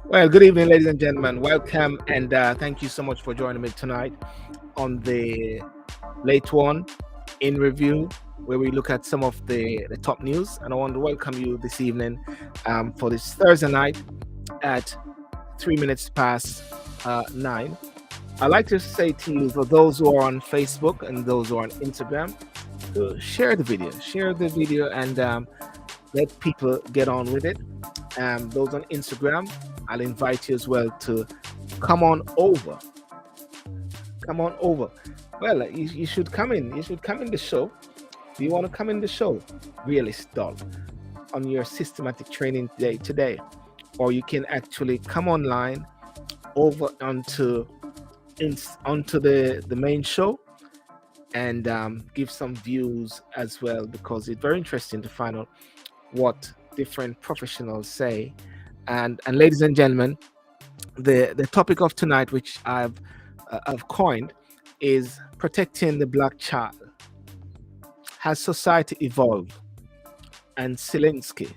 Well, good evening, ladies and gentlemen. Welcome, and thank you so much for joining me tonight on the late one in review, where we look at some of the top news. And I want to welcome you this evening for this Thursday night at 3 minutes past 9. I'd like to say to you, for those who are on Facebook and those who are on Instagram, to share the video, and let people get on with it. Those on Instagram, I'll invite you as well to come on over. Well, you should come in. You should come in the show. Do you want to come in the show? Realist doll on your systematic training day today, or you can actually come online over onto the main show and give some views as well, because it's very interesting to find out what different professionals say. And ladies and gentlemen, the topic of tonight, which I've coined, is protecting the black child. Has society evolved? And Zelensky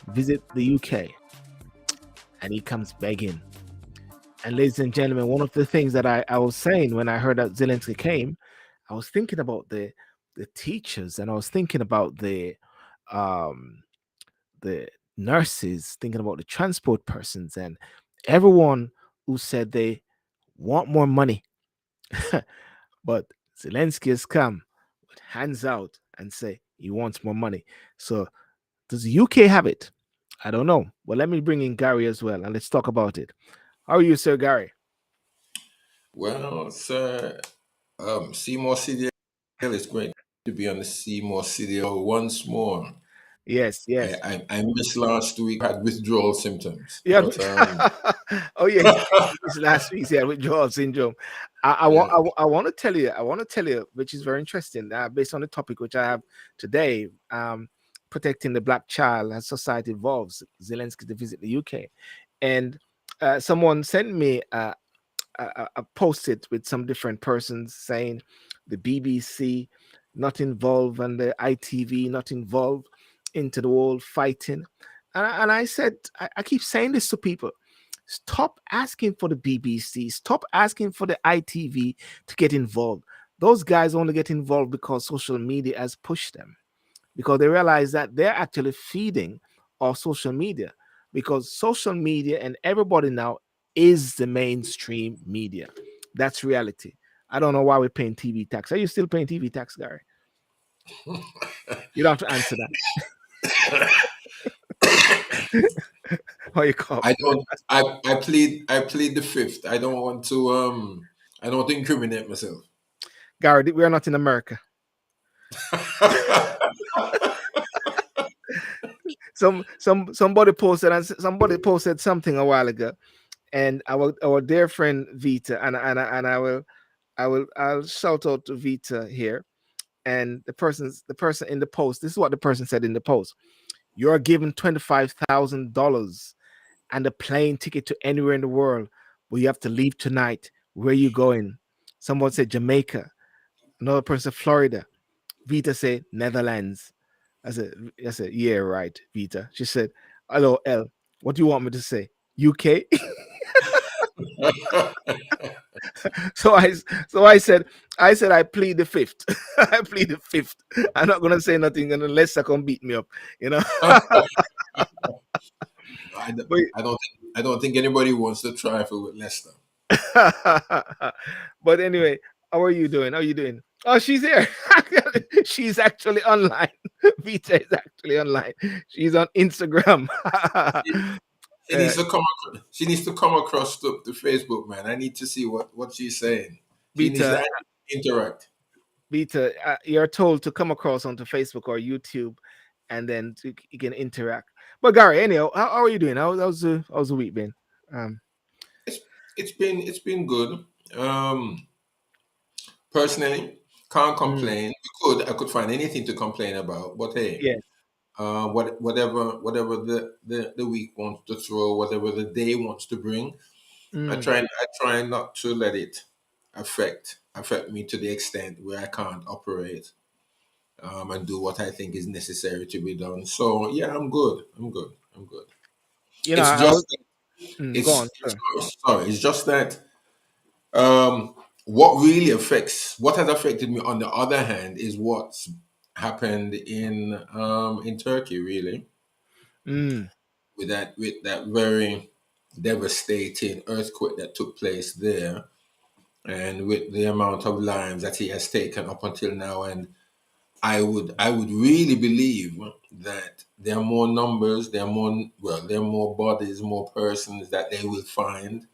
visit the UK, and he comes begging. And ladies and gentlemen, one of the things that I was saying when I heard that Zelensky came, I was thinking about the teachers, and I was thinking about the nurses, thinking about the transport persons, and everyone who said they want more money. But Zelensky has come with hands out and say he wants more money. So does the UK have it? I don't know. Well, let me bring in Gary as well, and let's talk about it. How are you, Sir Gary? Well, sir, Seymour Sydial, it's great to be on the Seymour Sydial once more. Yes. I missed last week. I had withdrawal symptoms. Yeah. But, oh yeah, this last week, yeah, withdrawal syndrome. I want to tell you, which is very interesting, based on the topic which I have today, protecting the black child as society evolves. Zelensky to visit the UK, and someone sent me a post-it with some different persons saying the BBC not involved and the ITV not involved into the whole fighting. And I said, I keep saying this to people: stop asking for the BBC, stop asking for the ITV to get involved. Those guys only get involved because social media has pushed them, because they realize that they're actually feeding our social media, because social media and everybody now is the mainstream media. That's reality. I don't know why we're paying TV tax. Are you still paying TV tax, Gary? You don't have to answer that. How you call? I don't. I plead the fifth. I don't want to. I don't want to incriminate myself. Gary, we are not in America. Somebody posted something a while ago, and our dear friend Vita, and I'll shout out to Vita here. And the person in the post. This is what the person said in the post. You're given $25,000 and a plane ticket to anywhere in the world, but you have to leave tonight. Where are you going? Someone said Jamaica. Another person Florida. Vita said Netherlands. I said, yeah, right, Vita. She said, hello, L. What do you want me to say? UK? so I so I said I plead the fifth. I plead the fifth. I'm not gonna say nothing unless I can beat me up, you know. I, don't- but I don't think anybody wants to trifle with Leicester. but anyway, how are you doing? How are you doing? Oh, she's here. She's actually online. Vita is actually online. She's on Instagram. She needs to come. She needs to come across to Facebook, man. I need to see what she's saying. She needs Vita, to interact. Vita, you're told to come across onto Facebook or YouTube, and then you can interact. But Gary, anyhow, how are you doing? How's the week been? Um, It's it's been good. Personally, can't mm, complain. I could find anything to complain about, but hey, yes, whatever the week wants to throw, whatever the day wants to bring, mm, I try not to let it affect me to the extent where I can't operate and do what I think is necessary to be done. So yeah, I'm good. I'm good. I'm good. you know, It's I was just go it's, on, it's sir. sorry. It's just that um, what really what has affected me on the other hand is what's happened in Turkey, really, Mm, with that very devastating earthquake that took place there, and with the amount of lives that he has taken up until now. And I would really believe that there are more numbers, there are more bodies, more persons that they will find.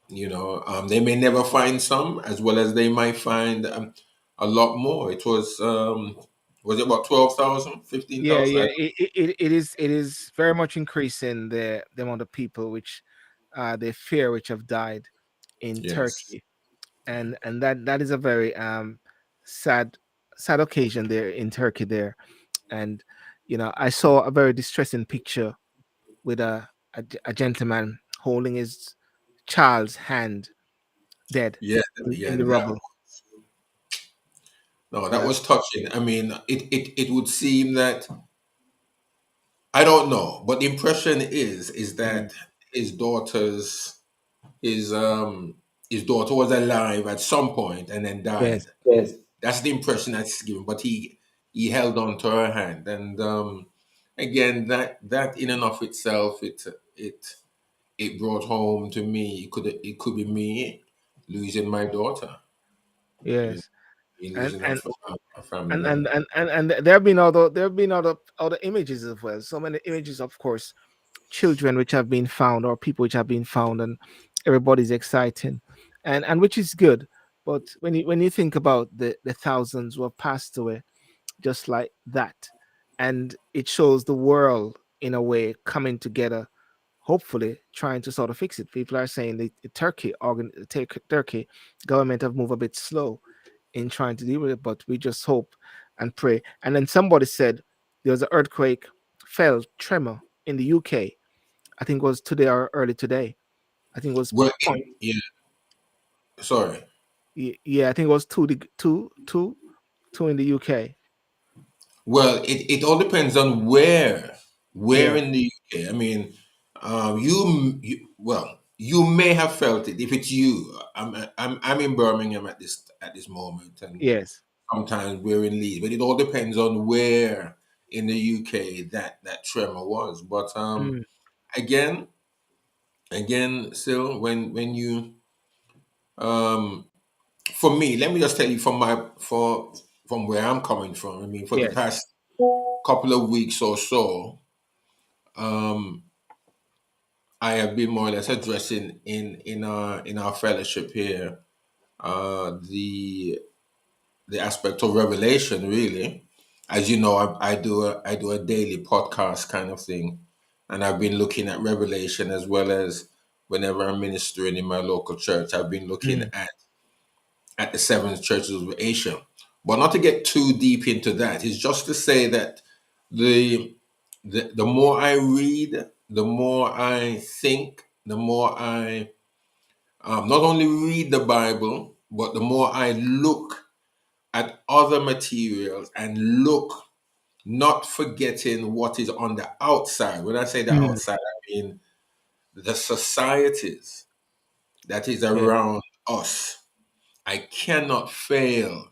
They may never find some, as well as they might find a lot more. Was it about 12,000, fifteen yeah, thousand? yeah, it is very much increasing the amount of people which they fear which have died in Yes. Turkey, and that is a very sad sad occasion there in Turkey there. And I saw a very distressing picture with a gentleman holding his child's hand dead Yeah, in yeah. the rubble. That was touching. I mean, it would seem that I don't know, but the impression is Mm. that his daughter's his um his daughter was alive at some point and then Yes, died. Yes. That's the impression that's given. But he held on to her hand, and again, that in and of itself, it it brought home to me. It could be me losing my daughter, you know, yes, me and losing and a family and member. and and, and there have been other images as well. So many images, of course, children which have been found or people which have been found, and everybody's exciting, and which is good. But when you think about the thousands who have passed away just like that, and it shows the world in a way coming together, hopefully trying to sort of fix it. People are saying the Turkey government have moved a bit slow in trying to deal with it, but we just hope and pray. And then somebody said there was an earthquake, fell tremor in the UK. I think it was today or early today. I think it was Well, point. yeah. Sorry. Yeah, I think it was two in the UK. Well, it all depends on where Yeah. in the UK. I mean, you may have felt it if it's you. I'm in Birmingham at this moment, and Yes. sometimes we're in Leeds, but it all depends on where in the UK that tremor was. But Mm, again, still, when you um, for me, let me just tell you from where I'm coming from. I mean, for the yes. past couple of weeks or so, um, I have been more or less addressing in our fellowship here the aspect of revelation. Really, as you know, I do a daily podcast kind of thing, and I've been looking at revelation as well as whenever I'm ministering in my local church, I've been looking Mm, at the seven churches of Asia. But not to get too deep into that, it's just to say that the the more I read, the more I think, the more I not only read the Bible, but the more I look at other materials and look, not forgetting what is on the outside. When I say the mm, outside, I mean the societies that is yeah, around us. I cannot fail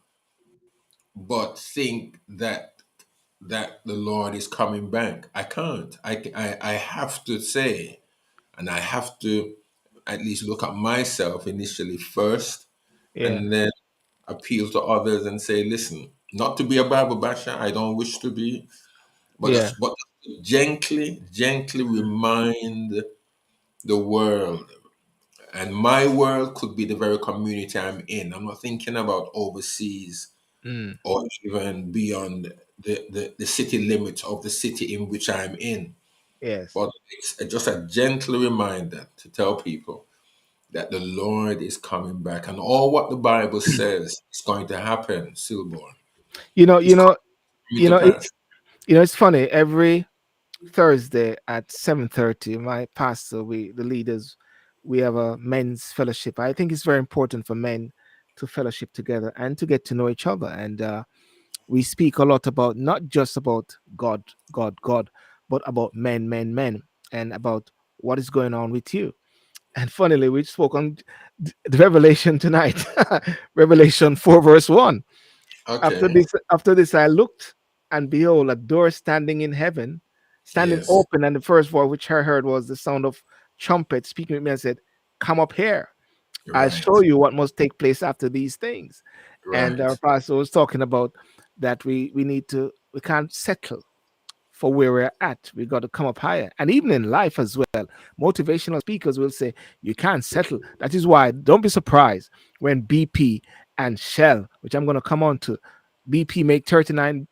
but think that the Lord is coming back. I can't. I have to say, and I have to at least look at myself initially first, yeah, and then appeal to others and say, listen, not to be a Bible basher, I don't wish to be, yeah, but gently remind the world. And my world could be the very community I'm in. I'm not thinking about overseas mm, or even beyond the city limits of the city in which I'm in. yes. But it's just a gentle reminder to tell people that the Lord is coming back, and all what the Bible says is going to happen, Silborn, You know, you is know, coming you to know, pass. it's funny. Every Thursday at 7:30, my pastor, the leaders, we have a men's fellowship. I think it's very important for men to fellowship together and to get to know each other. And we speak a lot about not just about God, but about men, and about what is going on with you. And funnily, we spoke on the Revelation tonight, Revelation 4, verse 1. Okay. After this, I looked, and behold, a door standing in heaven, standing Yes. open, and the first voice which I heard was the sound of trumpet speaking with me and said, "Come up here. I'll show Right. you what must take place after these things." And our Right. pastor was talking about that we can't settle for where we're at. We got to come up higher. And even in life as well, motivational speakers will say, you can't settle. That is why don't be surprised when BP and Shell, which I'm going to come on to, BP made 39,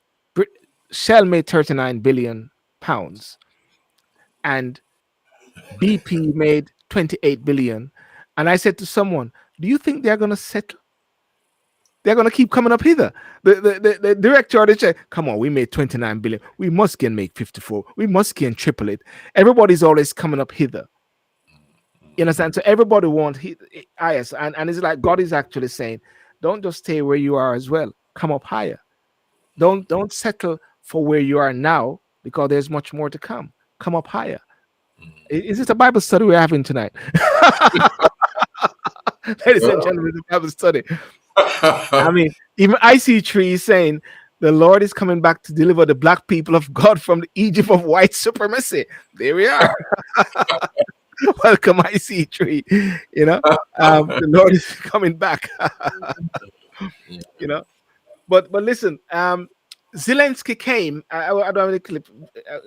Shell made 39 billion pounds, and BP made 28 billion. And I said to someone, do you think they're going to settle? They're gonna keep coming up hither. The director of the check, come on, we made 29 billion. We must can make 54. We must can triple it. Everybody's always coming up hither. You understand? So everybody wants higher. And it's like God is actually saying, don't just stay where you are as well. Come up higher. Don't settle for where you are now because there's much more to come. Come up higher. Is this a Bible study we're having tonight? Ladies and Well, gentlemen, the Bible study. I mean, even IC3 is saying the Lord is coming back to deliver the black people of God from the Egypt of white supremacy. There we are. Welcome, IC3. You know, the Lord is coming back. yeah. you know, but listen, Zelensky came. I don't have the clip.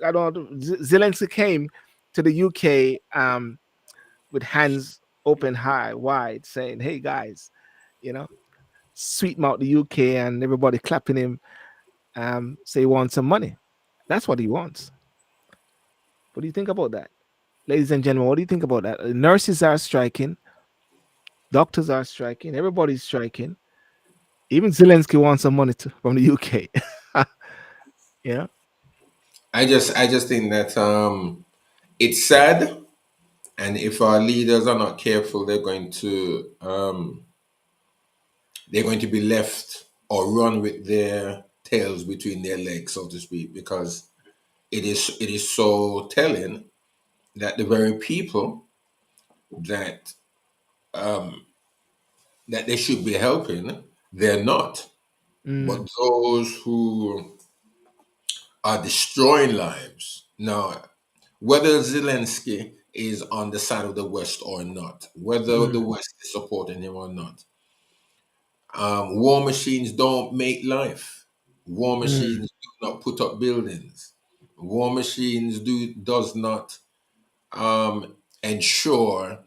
I don't. Zelensky came to the UK with hands open high, wide, saying, "Hey guys, you know, sweet mouth the UK," and everybody clapping him. Say he wants some money. That's what he wants. What do you think about that, ladies and gentlemen? What do you think about that? Nurses are striking, doctors are striking, everybody's striking. Even Zelensky wants some money from the UK. Yeah. I just think that it's sad, and if our leaders are not careful, they're going to be left or run with their tails between their legs, so to speak, because it is so telling that the very people that that they should be helping, they're not. Mm, But those who are destroying lives. Now, whether Zelensky is on the side of the West or not, whether the mm, West is supporting him or not, war machines don't make life. War mm, machines do not put up buildings. War machines does not ensure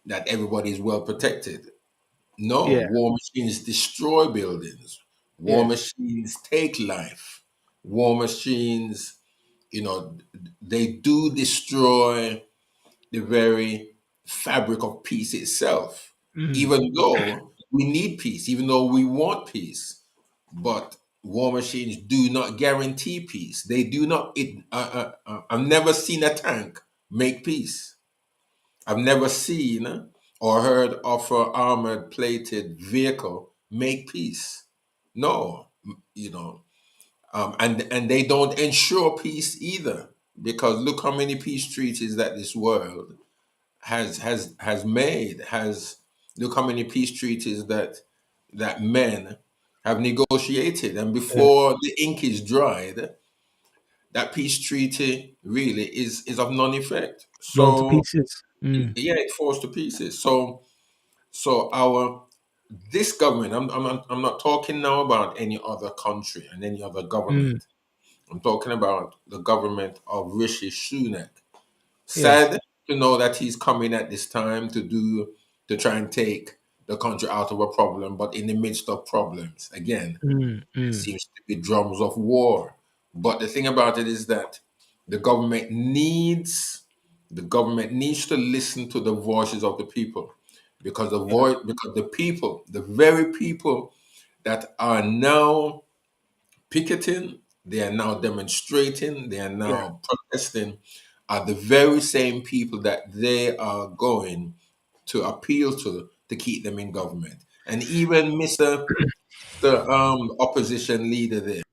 that everybody is well protected. No, yeah. war machines destroy buildings. War Yes. machines take life. War machines, they do destroy the very fabric of peace itself. Mm. Even though we need peace, even though we want peace, but war machines do not guarantee peace. They do not. I've never seen a tank make peace. I've never seen or heard of an armored plated vehicle make peace. No, you know, and they don't ensure peace either. Because look how many peace treaties that this world has made. Has Look how many peace treaties that men have negotiated, and Yeah. before the ink is dried, that peace treaty really is of none effect. Blown to So pieces. Mm. yeah, it falls to pieces. So our this government, I'm not talking now about any other country and any other Mm. government. I'm talking about the government of Rishi Sunak. Yes. Sad to know that he's coming at this time to try and take the country out of a problem, but in the midst of problems, again, Mm. there Mm. seems to be drums of war. But the thing about it is that the government needs the government needs to listen to the voices of the people, because the people, the very people that are now picketing, they are now demonstrating, they are Yeah. now protesting, are the very same people that they are going to appeal to keep them in government. And even the opposition leader there,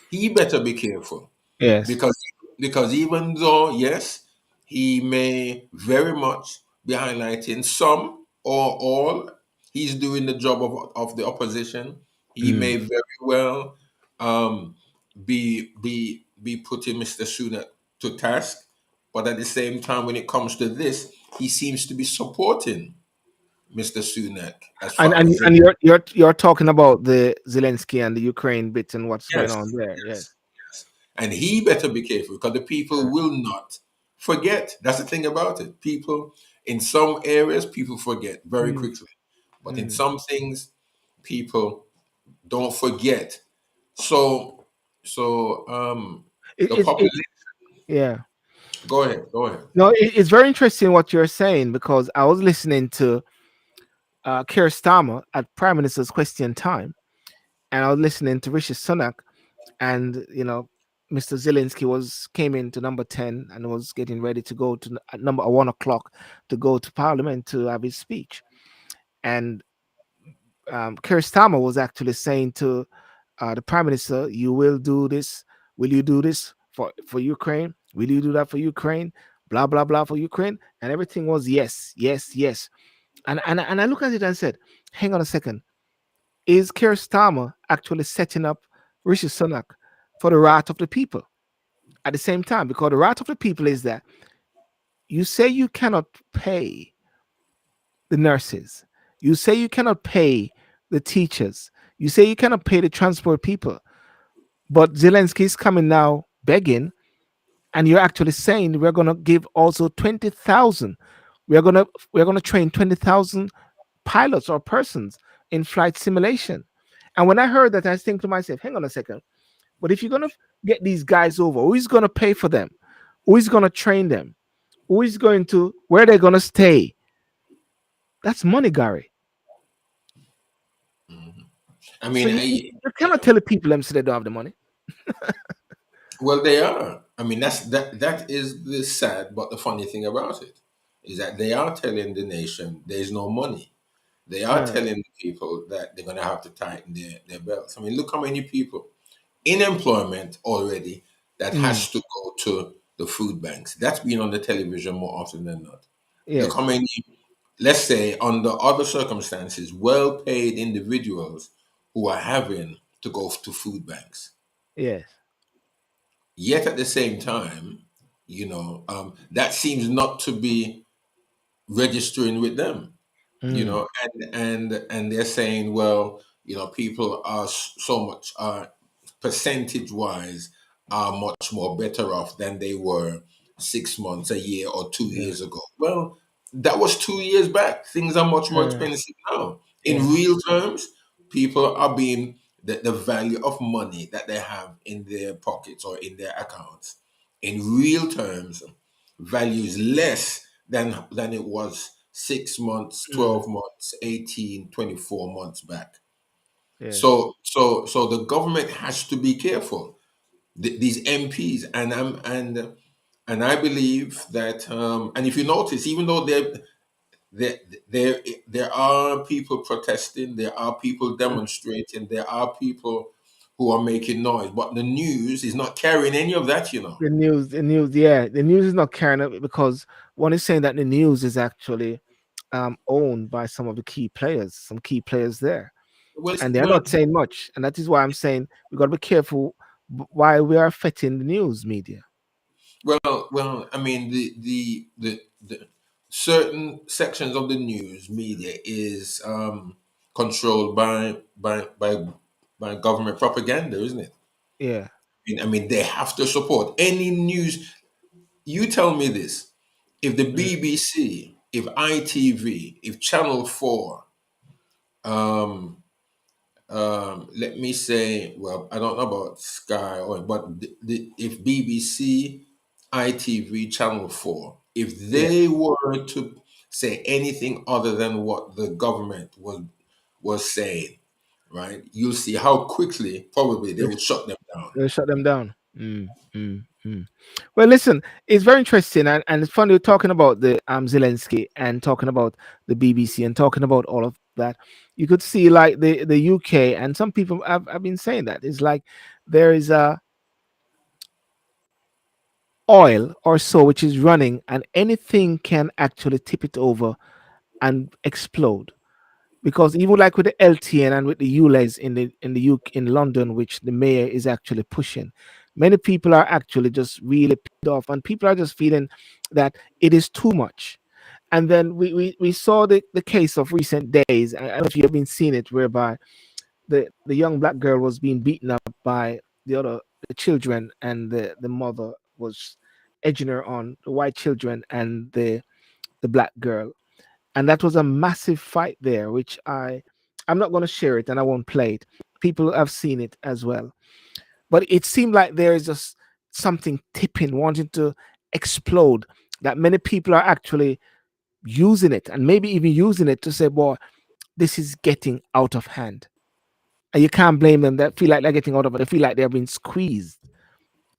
he better be careful, Yes. because even though yes, he may very much be highlighting some or all, he's doing the job of the opposition. He Mm. may very well um, be putting Mr. Sunak to task, but at the same time, when it comes to this, he seems to be supporting Mr. Sunak as And far as the, you're talking about the Zelensky and the Ukraine bit and what's going yes, on there. Yes. yes, yes. And he better be careful, because the people will not forget. That's the thing about it. People, in some areas, people forget very Mm. quickly. But in Mm. some things, people don't forget. So, the It population, yeah. go ahead, go ahead. No, it's very interesting what you're saying because I was listening to Keir Starmer at Prime Minister's Question Time, and I was listening to Rishi Sunak, and Mr. Zelensky was came into number 10 and was getting ready to go to at number 1 o'clock to go to Parliament to have his speech, and Keir Starmer was actually saying to the Prime Minister, "You will do this. Will you do this for Ukraine? Will you do that for Ukraine? Blah blah blah for Ukraine." And everything was yes, yes, yes. And I look at it and said, "Hang on a second. Is Keir Starmer actually setting up Rishi Sunak for the wrath of the people at the same time? Because the wrath of the people is that you say you cannot pay the nurses, you say you cannot pay the teachers, you say you cannot pay the transport people, but Zelensky is coming now begging, and you're actually saying we're going to give also 20,000. We're going to train 20,000 pilots or persons in flight simulation." And when I heard that, I think to myself, hang on a second. But if you're going to get these guys over, who is going to pay for them? Who is going to train them? Who is going to, where they're going to stay? That's money, Gary. Mhm. I So mean, you cannot tell the people them so they don't have the money. well, they are. I mean, that is the sad but the funny thing about it, is that they are telling the nation there's no money. They are Uh, telling the people that they're going to have to tighten their belts. I mean, look how many people in employment already that mm, has to go to the food banks. That's been on the television more often than not. Look how yes, many, let's say, under other circumstances, well paid individuals who are having to go to food banks. yes. Yet at the same time, that seems not to be registering with them. Mm, And they're saying, well, people are so much percentage wise are much more better off than they were 6 months, a year, or two yeah, years ago. Well, that was 2 years back. Things are much more uh, expensive now. In yeah, real terms, people are being the value of money that they have in their pockets or in their accounts, in real terms, values less than it was 6 months, Mm, 12 months, 18, 24 months back. yes. So the government has to be careful. These MPs, and I believe that, and if you notice, even though there there there are people protesting, there are people Mm. demonstrating, there are people who are making noise, but the news is not carrying any of that, you know. The news, yeah, the news is not carrying it because one is saying that the news is actually owned by some of the key players, some key players there, Well, and they're well, not saying much, and that is why I'm saying we got to be careful why we are affecting the news media. well. I mean, the certain sections of the news media is controlled by government propaganda, isn't it? Yeah. I mean, they have to support any news. You tell me this: if the Mm. BBC, if ITV, if Channel Four, um, let me say, well, I don't know about Sky, but if BBC, ITV, Channel 4, if Yeah. they were to say anything other than what the government was saying, right, you'll see how quickly probably they They, would shut them down. they shut them down. Mm. Well, listen, it's very interesting, and it's funny talking about the Zelensky and talking about the BBC and talking about all of that. You could see like the UK and some people have been saying that it's like there is a oil or so which is running, and anything can actually tip it over and explode. Because even like with the LTN and with the ULEZ in the UK in London, which the mayor is actually pushing, many people are actually just really pissed off, and people are just feeling that it is too much. And then we saw the case of recent days. I don't know if you have been seeing it, whereby the young black girl was being beaten up by the children, and the mother was edging her on the white children and the black girl, and that was a massive fight there, which I'm not going to share it and I won't play it. People have seen it as well, but it seemed like there is just something tipping, wanting to explode. That many people are actually using it, and maybe even using it to say, "Boy, this is getting out of hand." And you can't blame them. That feel like they're getting out of it. They feel like they're being squeezed.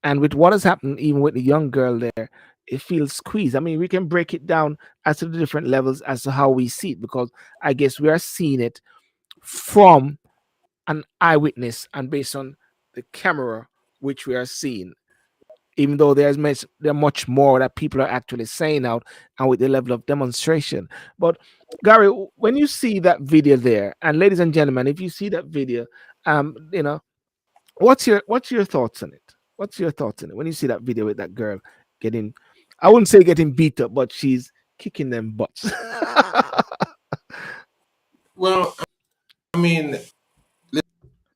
And with what has happened, even with the young girl there, it feels squeezed. I mean, we can break it down as to the different levels as to how we see it, because I guess we are seeing it from an eyewitness and based on the camera which we are seeing. Even though there much more that people are actually saying out, and with the level of demonstration. But Gary, when you see that video there, and ladies and gentlemen, if you see that video, you know, what's your thoughts on it? What's your thoughts on it when you see that video with that girl getting, I wouldn't say getting beat up, but she's kicking them butts. Well, I mean,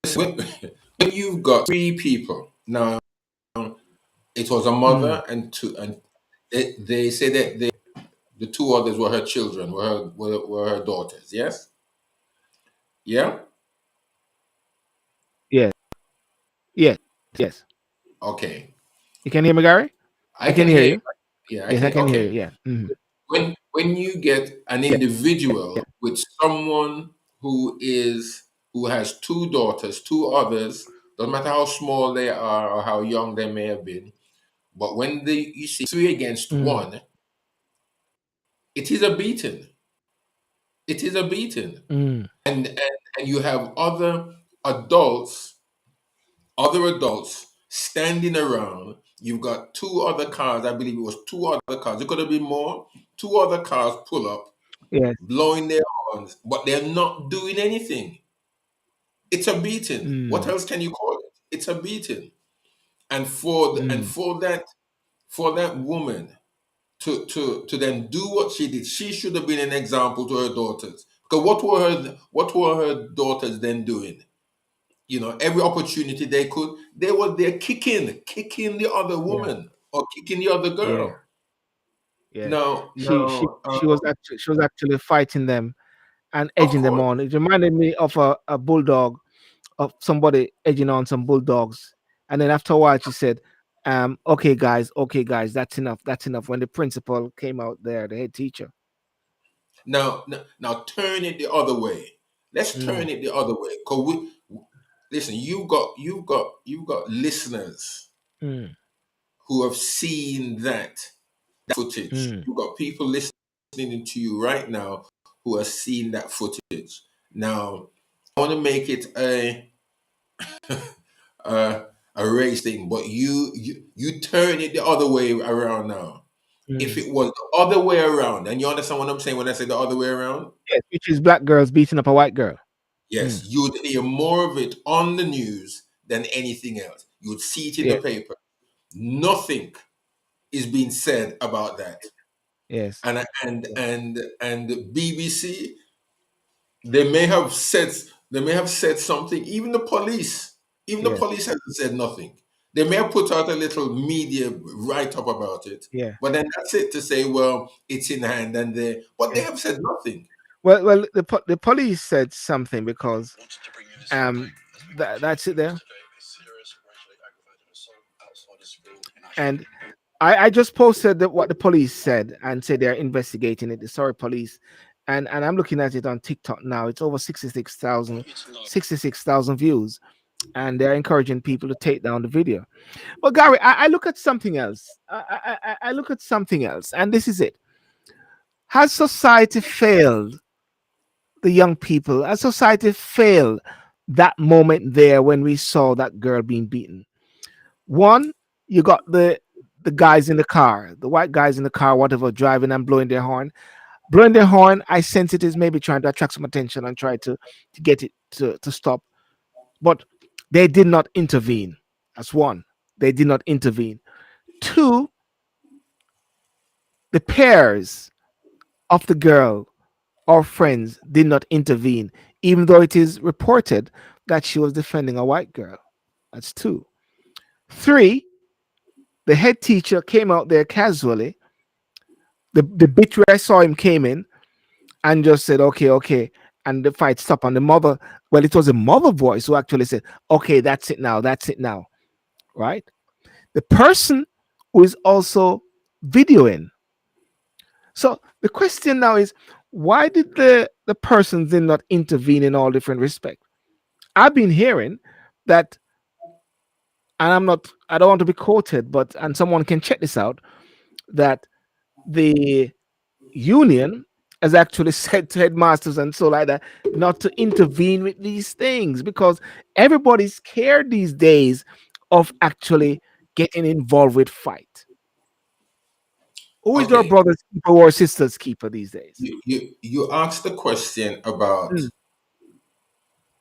listen, when you've got three people now, it was a Mm, mother and two, and they say that the two others were her children, were her daughters. Yes, yeah, yes, yes, yes. okay. You can hear me, Gary? I I can can hear hear you. you. Yeah, I Yes, I can. can hear you. Okay. Yeah. When you get an Yeah. individual with someone who has two daughters, two others, doesn't matter how small they are or how young they may have been, but when you see three against Mm, one, it is a beating. It is a beating. mm, And you have adults, other adults standing around. You've got two other cars, I believe it was two other cars. It could have been more. Two other cars pull up, yes. blowing their horns, but they're not doing anything. It's a beating. What Mm, else can you call it? It's a beating. And mm, for that woman to then do what she did, she should have been an example to her daughters. Because what were her daughters then doing? You know, every opportunity they were there kicking the other yeah. woman or kicking the other Yeah. girl. Yeah. No, She she no, she was actually fighting them and of edging them course. on. It reminded me of a bulldog, of somebody edging on some bulldogs. And then after a while, she said, Okay, guys, that's enough. That's enough. When the principal came out there, the head teacher. Now turn it the other way. Let's Mm, turn it the other way. Cause listen, you got listeners mm, who have seen that footage. mm, You got people listening to you right now who have seen that footage. Now, I want to make it a, a race thing, but you turn it the other way around now. If mm. it was the other way around, and you understand what I'm saying when I say the other way around? Yes, which is black girls beating up a white girl. Yes, Mm, you'd hear more of it on the news than anything else. You'd see it in the yes, paper. Nothing is being said about that. yes, And the BBC, they may have said something. Even the yes, police hasn't said nothing. They may have put out a little media write up about it, yeah, but then that's it to say, well, it's in hand and they, but they yeah. have said nothing. Well, the police said something because that's it there. And I just posted what the police said and said they're investigating it. The Surrey police, and I'm looking at it on TikTok now. It's over 66,000 views, and they're encouraging people to take down the video. But Gary, I look at something else. I look at something else, and this is it. Has society failed the young people? Has society failed that moment there when we saw that girl being beaten? One, you got the guys in the car, the white guys in the car, whatever, driving and blowing their horn. Blowing their horn, I sense it is maybe trying to attract some attention and try to get it to stop. But they did not intervene. That's one. They did not intervene. Two, the pairs of the girl or friends did not intervene, even though it is reported that she was defending a white girl. That's two. Three, the head teacher came out there casually. The bit where I saw him came in and just said, okay, okay. And the fight stopped. And the mother, well, it was a mother voice who actually said, okay, that's it now, right? The person who is also videoing. So the question now is, why did the persons did not intervene in all different respects? I've been hearing that, and I don't want to be quoted, but, and someone can check this out, that the union has actually said to headmasters and so like that not to intervene with these things because everybody's scared these days of actually getting involved with fight. Who is your Okay, brother's keeper or sister's keeper these days? you asked the question about Mm,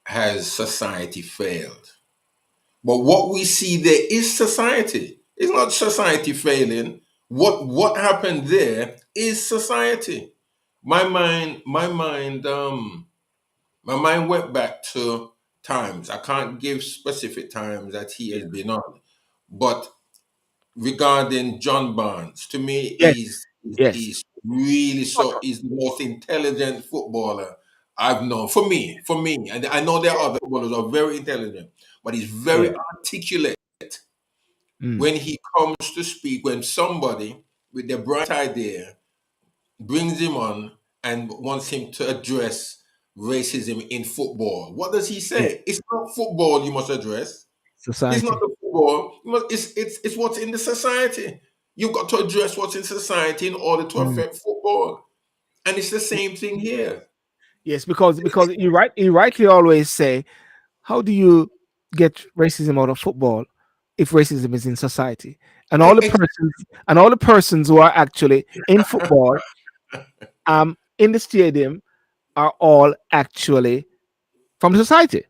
has society failed? But what we see there is society. It's not society failing. What happened there is society. My mind went back to times. I can't give specific times that he has yeah. been on. But regarding John Barnes, to me, Yes, yes. he's really Spot so on. he's the most intelligent footballer I've known. For me, and I know there are other footballers who are very intelligent, but he's Yeah. very articulate Mm, when he comes to speak. When somebody with a bright idea brings him on and wants him to address racism in football, what does he yeah. say? It's not football you must address. It's not Society. the football. It's what's in the society. You've got to address what's in society in order to Mm. affect football. And it's the same thing here. Yes, because you rightly always say, how do you get racism out of football if racism is in society? And all the Exactly. persons who are actually in football, in the stadium, are all actually from the society.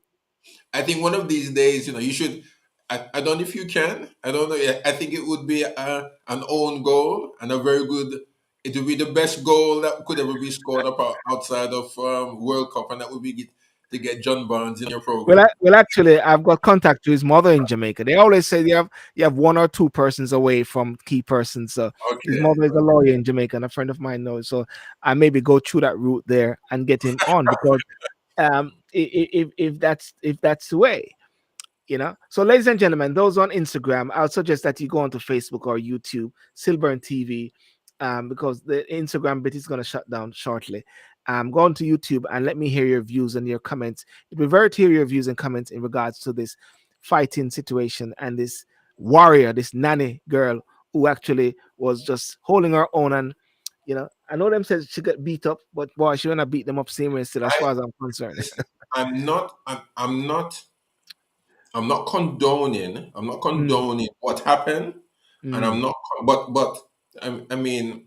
I think one of these days, you should. I don't know if you can. I don't know. I think it would be an own goal and a very good. It would be the best goal that could ever be scored up outside of World Cup, and that would be to get John Barnes in your Well, program. actually, I've got contact to his mother in Jamaica. They always say you have one or two persons away from key persons. So his Okay. mother is a lawyer in Jamaica, and a friend of mine knows. So I maybe go through that route there and get him on because if that's the way. So ladies and gentlemen, those on Instagram, I'll suggest that you go onto Facebook or YouTube, Silburn TV, because the Instagram bit is going to shut down shortly. Go onto YouTube and let me hear your views and your comments. It'd be very to hear your views and comments in regards to this fighting situation and this warrior, this nanny girl who actually was just holding her own. And I know them says she got beat up, but boy, she wanna beat them up same way still, as I far as I'm concerned. listen. I'm not. I'm not. I'm not condoning. I'm not Mm, condoning what happened, and mm, I'm not. But I mean,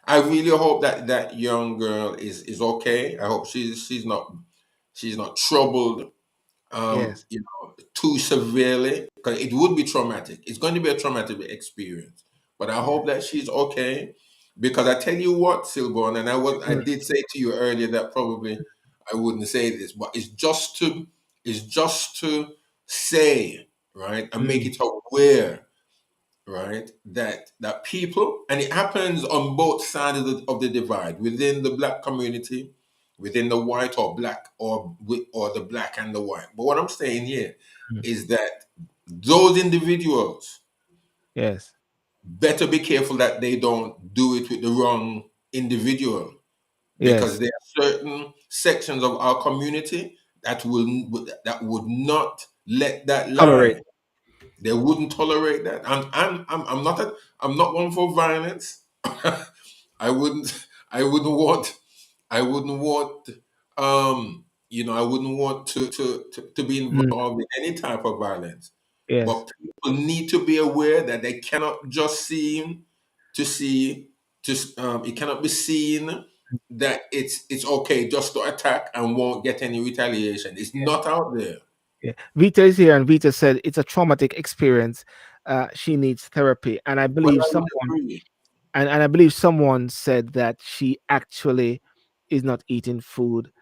I really hope that that young girl is okay. I hope she's not troubled, yes. too severely, because it would be traumatic. It's going to be a traumatic experience. But I Yeah. hope that she's okay, because I tell you what, Silborn, and I Mm, did say to you earlier that probably I wouldn't say this, but it's just to say, right, and make mm, it aware, right, that people, and it happens on both sides of the divide, within the black community, within the white or black, or the black and the white. But what I'm saying here mm. is that those individuals Yes. better be careful that they don't do it with the wrong individual, because Yes. there are certain sections of our community that would not let that Tolerate. lie. They wouldn't tolerate that. I'm not one for violence. I wouldn't I wouldn't want I wouldn't want I wouldn't want to be Mm, involved in any type of violence. yes. But people need to be aware that they cannot just seem to see to it cannot be seen that it's okay just to attack and won't get any retaliation. It's not out there. Yeah. Vita is here, and Vita said it's a traumatic experience. She needs therapy, and I Well, believe I would someone, agree. and I believe someone said that she actually is not eating food,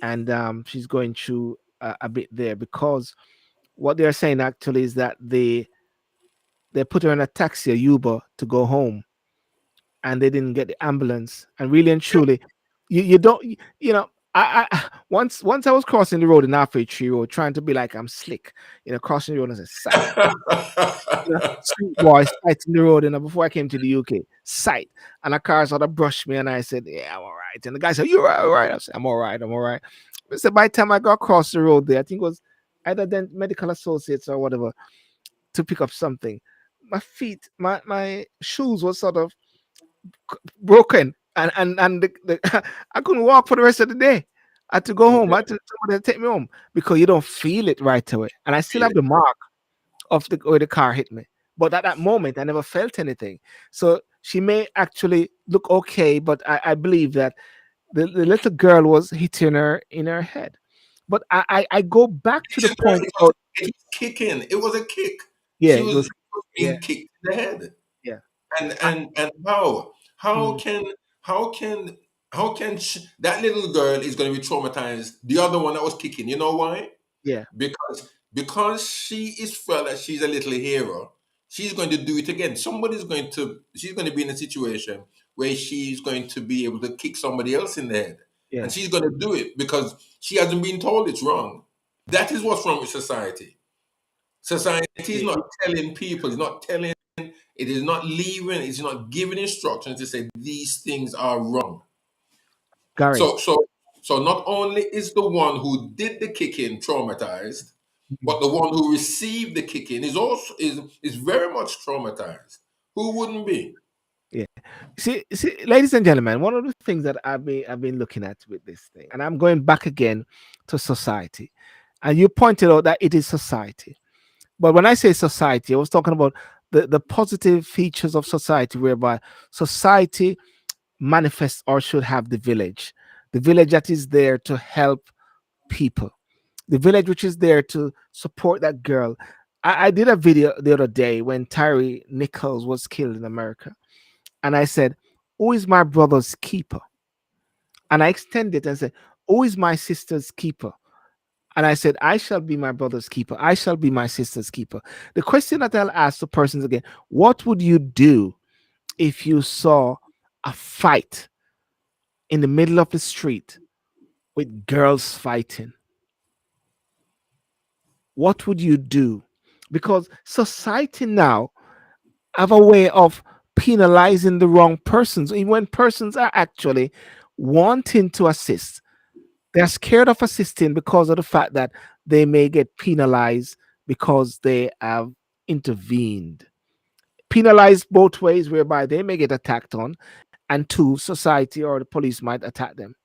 and she's going through a bit there, because what they're saying actually is that they put her in a taxi, a Uber, to go home, and they didn't get the ambulance. And really and truly, you don't once I was crossing the road in Halfway Tree Road, trying to be like I'm slick, crossing the road, and I said sight. Street boys sighting the road, and before I came to the UK, sight. And a car sort of brushed me, and I said, "Yeah, I'm all right." And the guy said, "You're right, all right." I said, "I'm all right, I'm all right." So by the time I got across the road there, I think it was either then medical associates or whatever, to pick up something. My feet, my shoes were sort of broken, and I couldn't walk for the rest of the day. I had to go home. I had to somebody to take me home, because you don't feel it right away. And I still have the mark of the where the car hit me. But at that moment, I never felt anything. So she may actually look okay, but I believe that the little girl was hitting her in her head. But I go back to the point about, It was kicking. It was a kick. yeah, it was, yeah, Being kicked in the head. yeah, I, And how mm, can how can that little girl is going to be traumatized? The other one that was kicking. You know why? yeah, Because she is felt that she's a little hero. She's going to do it again. She's going to be in a situation where she's going to be able to kick somebody else in the head, and yes, she's going to do it because she hasn't been told it's wrong. That is what's wrong with society. Society is yeah, not telling people, it's not telling, it is not leaving, it's not giving instructions to say these things are wrong. Gary. So so so not only is the one who did the kicking traumatized, Mhm. but the one who received the kicking is very much traumatized. Who wouldn't be? Yeah. See, ladies and gentlemen, one of the things that I've been looking at with this thing, and I'm going back again to society. And you pointed out that it is society. But when I say society, I was talking about the positive features of society, whereby society manifests or should have the village that is there to help people, the village which is there to support that girl. I did a video the other day when Tyree Nichols was killed in America, and I said, "Who is my brother's keeper?" And I extended and said, "Who is my sister's keeper?" And I said, "I shall be my brother's keeper. I shall be my sister's keeper." The question that I'll ask the persons again: what would you do if you saw a fight in the middle of the street with girls fighting? what would you do? Because society now have a way of penalizing the wrong persons, even when persons are actually wanting to assist. They're scared of assisting because of the fact that they may get penalized because they have intervened. Penalized both ways, whereby they may get attacked on, and two, society or the police might attack them.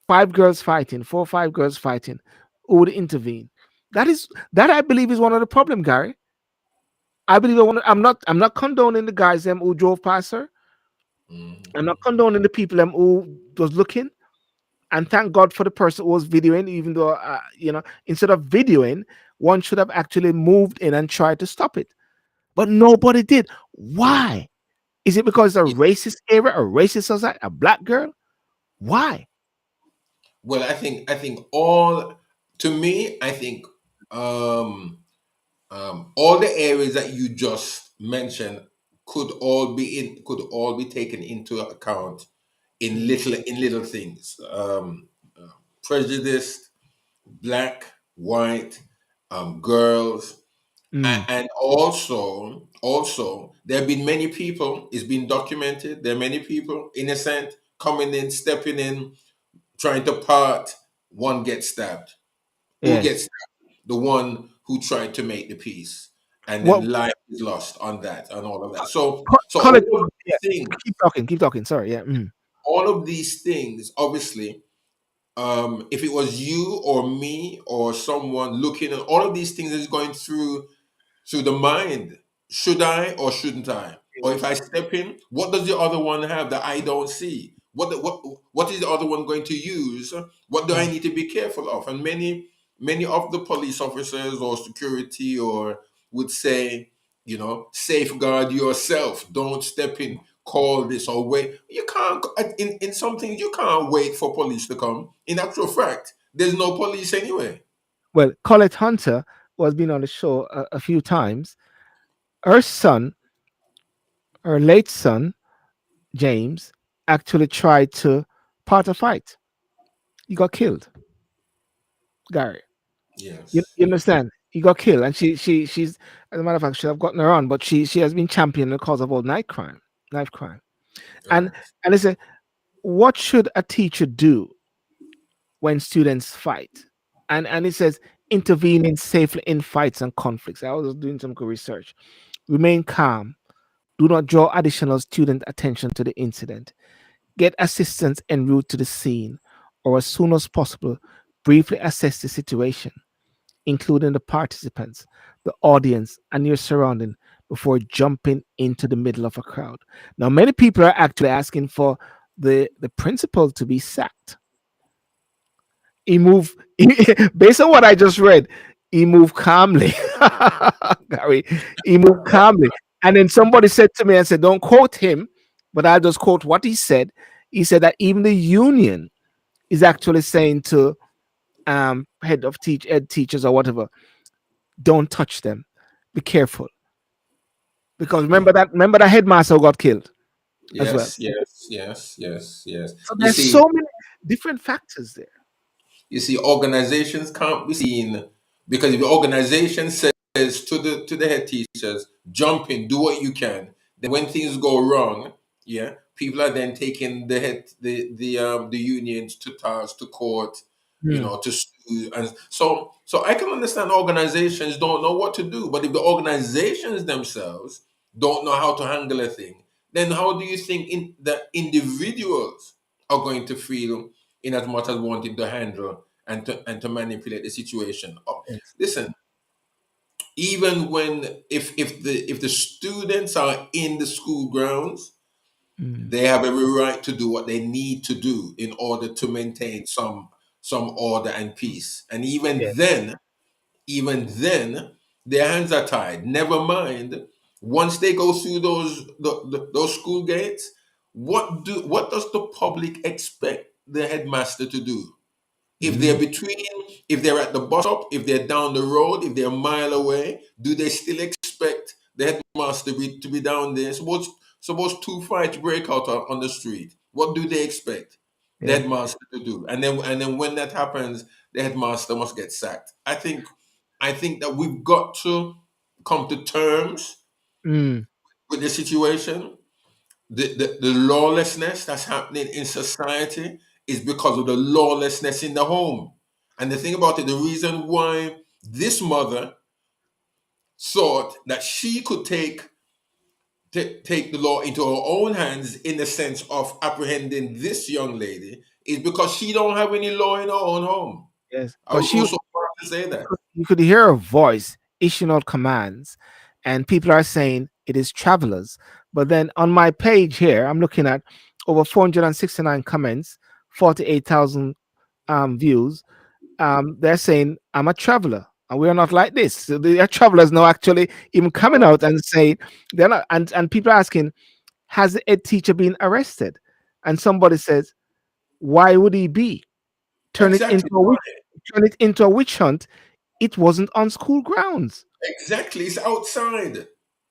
Five girls fighting, four or five girls fighting, who would intervene? That I believe is one of the problem, Gary. I believe I'm not condoning the guys them who drove past her. I'm not Mhm. condoning the people them who was looking. And thank God for the person who was videoing, even though instead of videoing, one should have actually moved in and tried to stop it. But nobody did. Why? Is it because it's a racist area, a racist society, a black girl? Why? Well, I think all to me, I think um, all the areas that you just mentioned could all be taken into account Mm, in little things. Prejudice, black, white, girls, mm, and also there have been many people. It's been documented. There are many people innocent coming in, stepping in, trying to part. One gets stabbed. Who gets yes. stabbed? The one who tried to make the peace, and What then life is lost on that and all of that. So, so call it? all of Yeah. these things, Keep talking. Keep talking. Sorry. Yeah. Mm, obviously, if it was you or me or someone looking at all of these things is going through the mind. Should I or shouldn't I? Or if I yes. step in, what does the other one have that I don't see? What is the other one going to use? What do I Mm, need to be careful of? And many of the police officers or security or would say, safeguard yourself. Don't step in. Call this or wait. You can't in some things you can't wait for police to come. In actual fact, there's no police anyway. well, Colette Hunter was been on the show a few times. Her son, her late son, James, actually tried to part a fight. He got killed, Gary. Yes, You yes, understand? He got killed, and she's as a matter of fact, should have gotten her on, but she has been championing the cause of all knife crime, and right. and they say, what should a teacher do when students fight? And it says intervening safely in fights and conflicts. I was doing some good research. Remain calm. Do not draw additional student attention to the incident. Get assistance en route to the scene, or as soon as possible, briefly assess the situation, including the participants, the audience, and your surrounding before jumping into the middle of a crowd. Now, many people are actually asking for the principal to be sacked. He moved, based on what I just read, he moved calmly. Gary, he moved calmly. And then somebody said to me, I said, don't quote him, but I'll just quote what he said. He said that even the union is actually saying to head teachers or whatever, don't touch them. Be careful. Because Yeah. remember that headmaster who got killed as well. Yes, yes, yes, yes, yes. So You there's see, so many different factors there. organizations can't be seen because if the organization says to the head teachers, jump in, do what you can. Then when things go wrong, yeah, people are then taking the unions to task, to court, Hmm. to sue, and so I can understand organizations don't know what to do, but if the organizations themselves don't know how to handle a thing, then how do you think that individuals are going to feel in as much as wanting to handle and to manipulate the situation? Oh, Yes. listen, even when if the students are in the school grounds, Hmm. they have every right to do what they need to do in order to maintain some order and peace. And even Yes. then, their hands are tied. Never mind, once they go through those school gates, what does the public expect the headmaster to do? If Hmm. if they're at the bus stop, if they're down the road, if they're a mile away, do they still expect the headmaster to be down there? Suppose two fights break out on the street. What do they expect the Yeah. headmaster to do? And then when that happens, the headmaster must get sacked. I think I think that we've got to come to terms Mm, with the situation. The lawlessness that's happening in society is because of the lawlessness in the home. And the thing about it, the reason why this mother thought that she could take the law into her own hands in the sense of apprehending this young lady is because she don't have any law in her own home. yes, I because would go so far to say that. you could hear a voice issuing out commands, and people are saying it is travelers. But then on my page here, I'm looking at over 469 comments, 48,000 views. They're saying I'm a traveler, and we're not like this. So the travelers now actually even coming out and saying they're not. And people are asking, has the ed teacher been arrested? And somebody says, why would he be? Turn it Exactly into a witch. right. Turn it into a witch hunt. It wasn't on school grounds. Exactly. It's outside.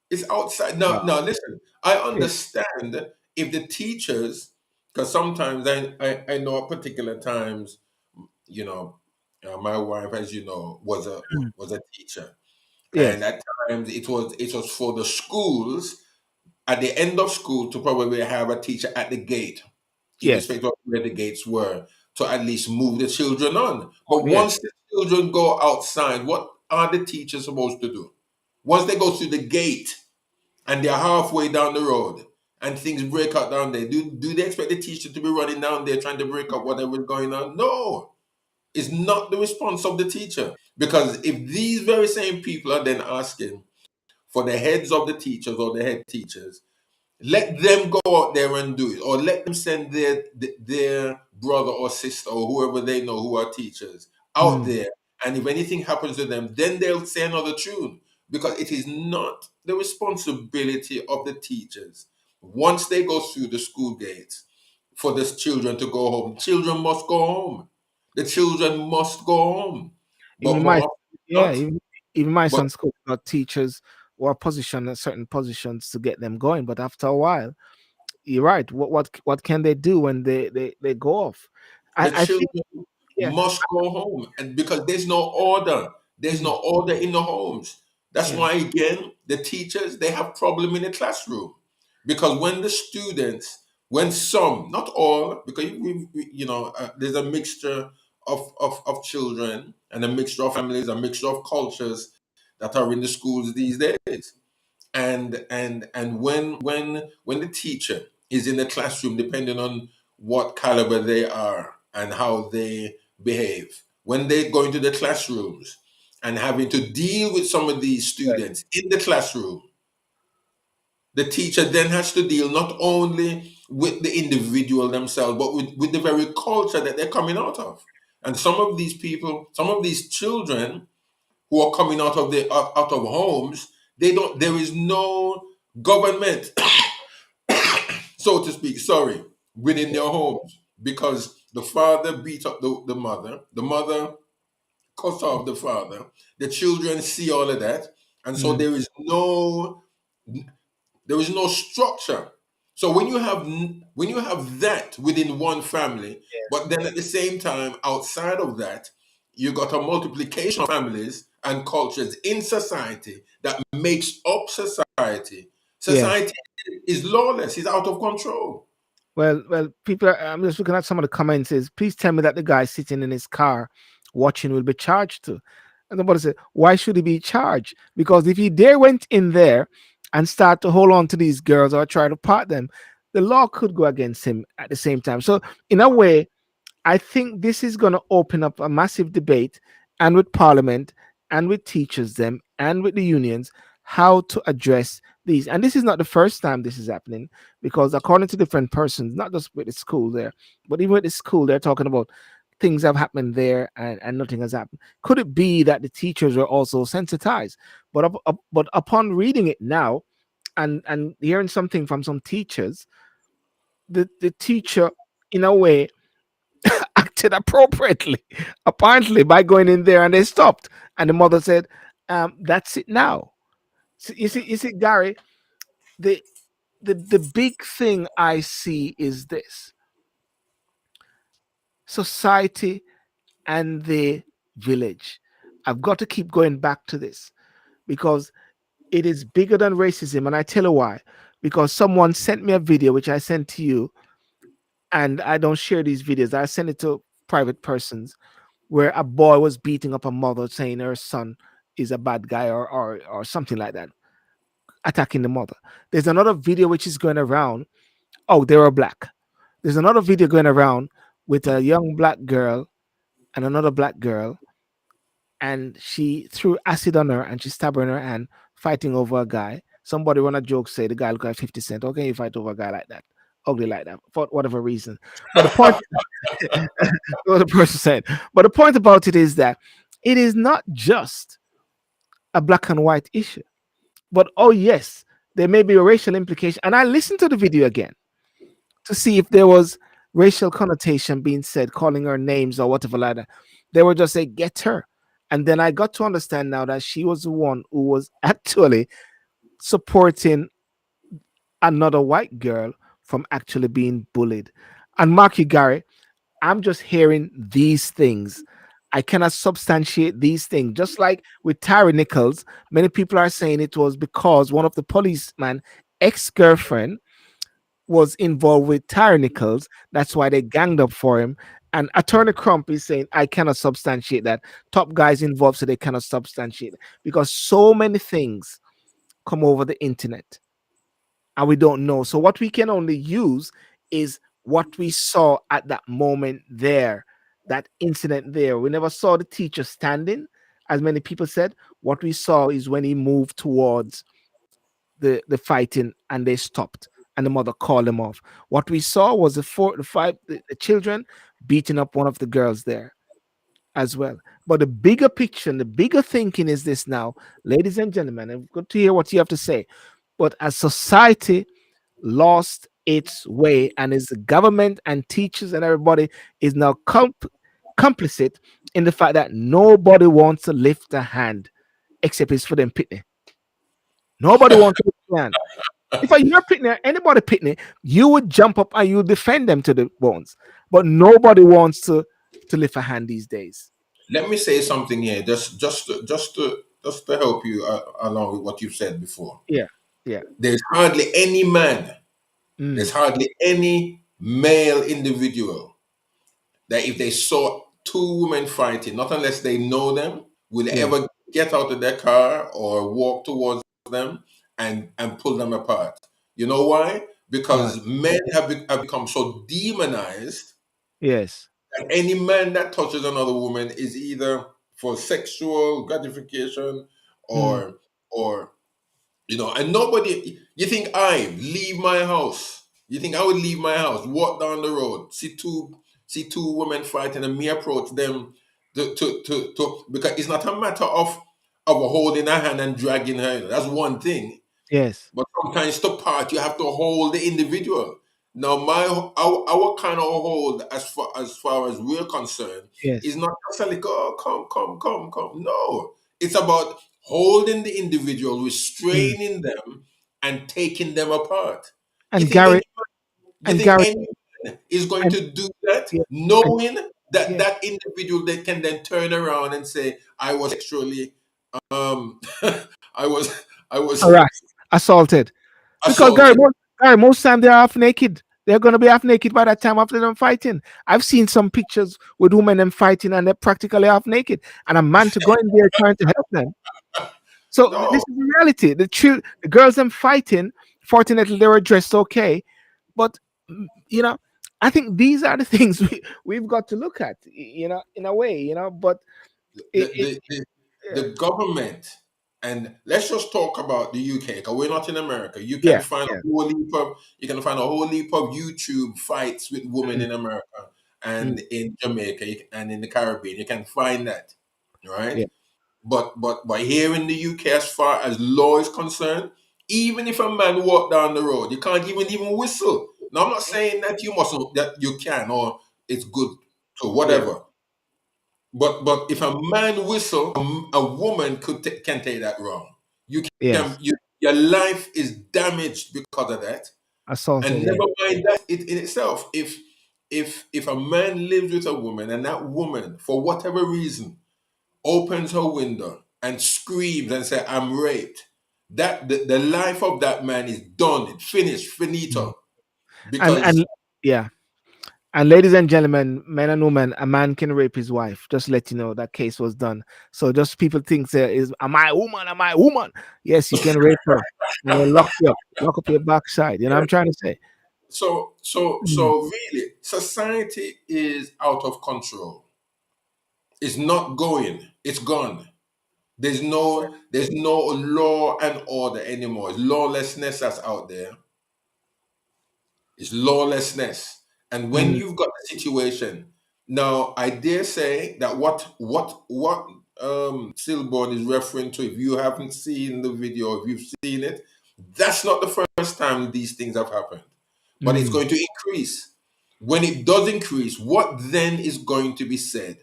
It's outside. Now, Wow. now listen, I Yeah. understand if the teachers, because sometimes I know at particular times, you know, my wife, as you know, Mm. was a teacher. And Yes. at times it was for the schools at the end of school to probably have a teacher at the gate, Yes. irrespective of where the gates were, to at least move the children on. But Yes. once the children go outside, what are the teachers supposed to do? Once they go through the gate and they're halfway down the road and things break out down there, do they expect the teacher to be running down there trying to break up whatever's going on? No, it's not the response of the teacher. Because if these very same people are then asking for the heads of the teachers or the head teachers, let them go out there and do it, or let them send their brother or sister or whoever they know who are teachers out Mm. there. And if anything happens to them, then they'll say another tune, because it is not the responsibility of the teachers once they go through the school gates for the children to go home. Children must go home. The children must go home, Even but my, more often yeah, not. even my But son's school got teachers who are positioned at certain positions to get them going. But after a while, you're right. What can they do when they go off? the I think, children yeah. must go home, and because there's no order, there's no Mm, order in the homes. That's yeah. why again the teachers, they have problem in the classroom, because when the students, when some, not all, because there's a mixture of children and a mixture of families, a mixture of cultures that are in the schools these days. And when the teacher is in the classroom, depending on what caliber they are and how they behave, when they go into the classrooms and having to deal with some of these students in the classroom, the teacher then has to deal not only with the individual themselves, but with the very culture that they're coming out of. And some of these people, some of these children who are coming out of homes, they don't, there is no government, so to speak, sorry, within their homes, because the father beat up the mother cussed off the father, the children see all of that, and so Mm, there is no structure. So when you have that within one family, but then at the same time outside of that, you got a multiplication of families and cultures in society that makes up society. yes. Society is lawless, is out of control. Well, people are, I'm just looking at some of the comments. Is please tell me that the guy sitting in his car watching will be charged too. And somebody said, why should he be charged? Because if he dare went in there and start to hold on to these girls or try to part them, the law could go against him at the same time. So in a way, I think this is going to open up a massive debate, and with Parliament, and with teachers, them, and with the unions, how to address these. And this is not the first time this is happening, because according to different persons, not just with the school there, but even with the school, they're talking about things have happened there, and nothing has happened. Could it be that the teachers are also sensitized? But upon reading it now, and hearing something from some teachers, the teacher, in a way, acted appropriately, apparently, by going in there, and they stopped. And the mother said, that's it now. So you see, Gary, the the big thing I see is this: society and the village. I've got to keep going back to this because it is bigger than racism. And I tell you why. Because someone sent me a video, which I sent to you, and I don't share these videos. I send it to private persons where a boy was beating up a mother, saying her son is a bad guy or something like that, attacking the mother. There's another video which is going around. Oh, they were black. There's another video going around with a young black girl and another black girl, and she threw acid on her and she stabbed her in her hand, fighting over a guy. Somebody run a joke, say the guy look like 50 Cent. Okay, you fight over a guy like that, ugly like that, for whatever reason. But the point, what the person said. But the point about it is that it is not just a black and white issue. But oh yes, there may be a racial implication. And I listened to the video again to see if there was racial connotation being said, calling her names or whatever like that. They were just say, get her. And then I got to understand now that she was the one who was actually supporting another white girl from actually being bullied. And Mark you, Gary, I'm just hearing these things. I cannot substantiate these things. Just like with Tyre Nichols, many people are saying it was because one of the policeman ex-girlfriend was involved with Tyre Nichols. That's why they ganged up for him. And Attorney Crump is saying, I cannot substantiate that. Top guys involved, so they cannot substantiate it. Because so many things come over the internet and we don't know. So what we can only use is what we saw at that moment there, that incident there. We never saw the teacher standing, as many people said. What we saw is when he moved towards the fighting and they stopped and the mother called him off. What we saw was the children beating up one of the girls there as well. But the bigger picture and the bigger thinking is this now, ladies and gentlemen, and good to hear what you have to say. But as society lost its way, and as the government and teachers and everybody is now complicit in the fact that nobody wants to lift a hand except it's for them pitney. Nobody wants to lift a hand. If you're pitney, anybody pitney, you would jump up and you would defend them to the bones. But nobody wants to lift a hand these days. Let me say something here, just to help you along with what you've said before. Yeah, yeah. There's hardly any man, there's Mm, hardly any male individual that if they saw two women fighting, not unless they know them, will yeah. ever get out of their car or walk towards them and pull them apart. You know why? Right. Because men have become so demonized Yes. that any man that touches another woman is either for sexual gratification Mm, or and nobody, you think I leave my house? You think I would leave my house, walk down the road, see two women fighting, and me approach them because it's not a matter of holding her hand and dragging her. That's one thing. yes. But sometimes to part, you have to hold the individual. Now, our kind of hold, as far as we're concerned, Yes. is not necessarily oh, come. No, it's about holding the individual, Mm. restraining them, and taking them apart. You And think Gary, any you and think Gary, any man is going and to do that, yeah, and knowing that yeah, that individual they can then turn around and say, "I was sexually, um, I was harassed, assaulted. Because assaulted." Gary, most time they're half naked. They're gonna be half naked by that time after them fighting. I've seen some pictures with women them fighting and they're practically half naked, and a man to go in there trying to help them. So this No, is the reality. The girls them fighting. Fortunately, they were dressed okay, but I think these are the things we've got to look at. In a way, But the, it the, the, yeah, the government, and let's just talk about the UK because we're not in America. You can yeah, find a yeah. whole heap of YouTube fights with women Mm, in America and mm, in Jamaica and in the Caribbean. You can find that, right? yeah, But here in the UK, as far as law is concerned, even if a man walk down the road, you can't even whistle. Now I'm not saying that you mustn't, that you can, or it's good to yeah, whatever. But if a man whistle, a woman can take that wrong. You can yes. your life is damaged because of that. And Assaulted. Yeah, never mind that in itself. If a man lives with a woman and that woman, for whatever reason, opens her window and screams and says, I'm raped, that the life of that man is done, it's finished, Mm. finito. And Because yeah. And ladies and gentlemen, men and women, a man can rape his wife. Just let you know that case was done. So just people think is am I a woman? Am I a woman? Yes, you can rape her. And they'll lock up your backside. You know what I'm trying to say? Mm, so really, society is out of control. It's not going, it's gone. There's no law and order anymore. It's lawlessness that's out there. It's lawlessness. And when mm, you've got a situation, now I dare say that what Stillborn is referring to, if you haven't seen the video, if you've seen it, that's not the first time these things have happened. But it's mm, going to increase. When it does increase, what then is going to be said?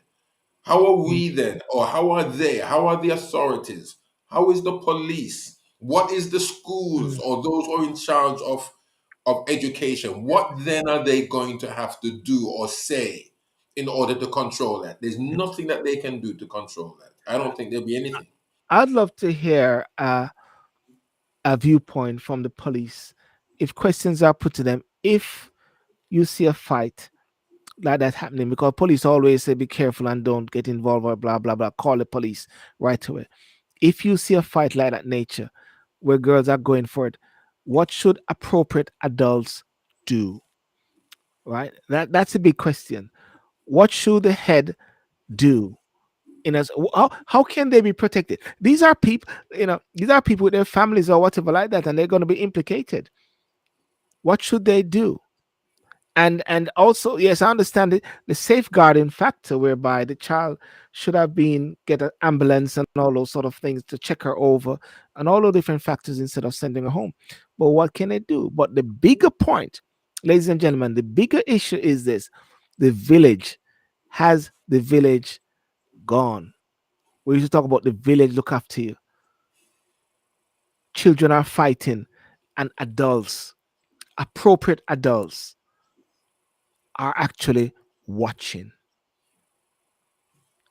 How are mm, we then? Or how are they? How are the authorities? How is the police? What is the schools mm. or those who are in charge of education? What then are they going to have to do or say in order to control that? There's nothing that they can do to control that. I don't think there'll be anything. I'd love to hear a viewpoint from the police if questions are put to them. If you see a fight like that happening, because police always say be careful and don't get involved or blah blah blah. Call the police right away. If you see a fight like that nature, where girls are going for it, what should appropriate adults do? Right? That's a big question. What should the head do? In as how can they be protected? These are people, these are people with their families or whatever like that, and they're going to be implicated. What should they do? And also, yes, I understand it, the safeguarding factor whereby the child should have been get an ambulance and all those sort of things to check her over and all the different factors instead of sending her home. But what can they do? But the bigger point, ladies and gentlemen, the bigger issue is this: the village. Has the village gone? We used to talk about the village look after you. Children are fighting, and adults, appropriate adults, are actually watching.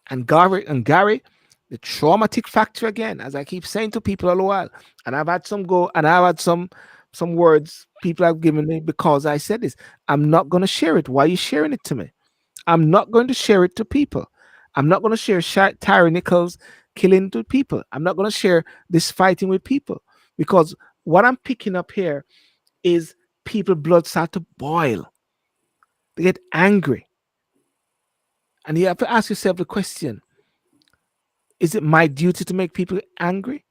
And Gary, the traumatic factor again, as I keep saying to people all the while, and I've had some go, and I've had some words people have given me because I said this. I'm not going to share it. Why are you sharing it to me? I'm not going to share it to people. I'm not going to share Tyree Nichols killing to people. I'm not going to share this fighting with people because what I'm picking up here is people blood start to boil. They get angry, and you have to ask yourself the question: is it my duty to make people angry?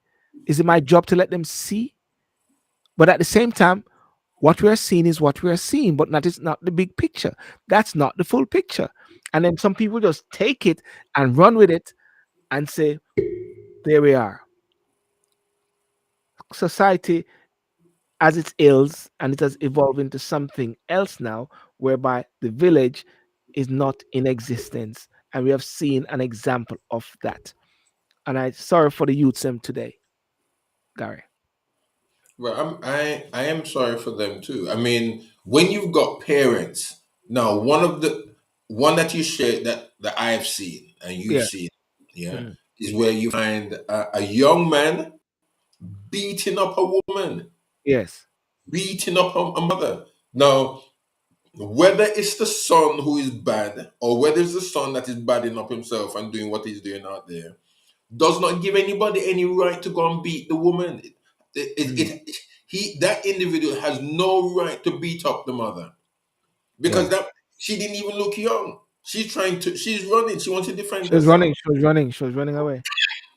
Is it my job to let them see? But at the same time, what we are seeing is what we are seeing, but that is not the big picture. That's not the full picture. And then some people just take it and run with it and say, there we are. Society as its ills and it has evolved into something else now, whereby the village is not in existence. And we have seen an example of that. And I sorry for the youths today, Gary. Well, I am sorry for them too. I mean, when you've got parents, now one that you share that I have seen and you've Yeah. seen, yeah, Mm. is where you find a young man beating up a woman, Yes. beating up a mother. Now, whether it's the son who is bad or whether it's the son that is badding up himself and doing what he's doing out there, does not give anybody any right to go and beat the woman. Mm. He that individual has no right to beat up the mother because Yeah. that she didn't even look young. She's running. She wants to defend She was herself. running. She was running. She was running away.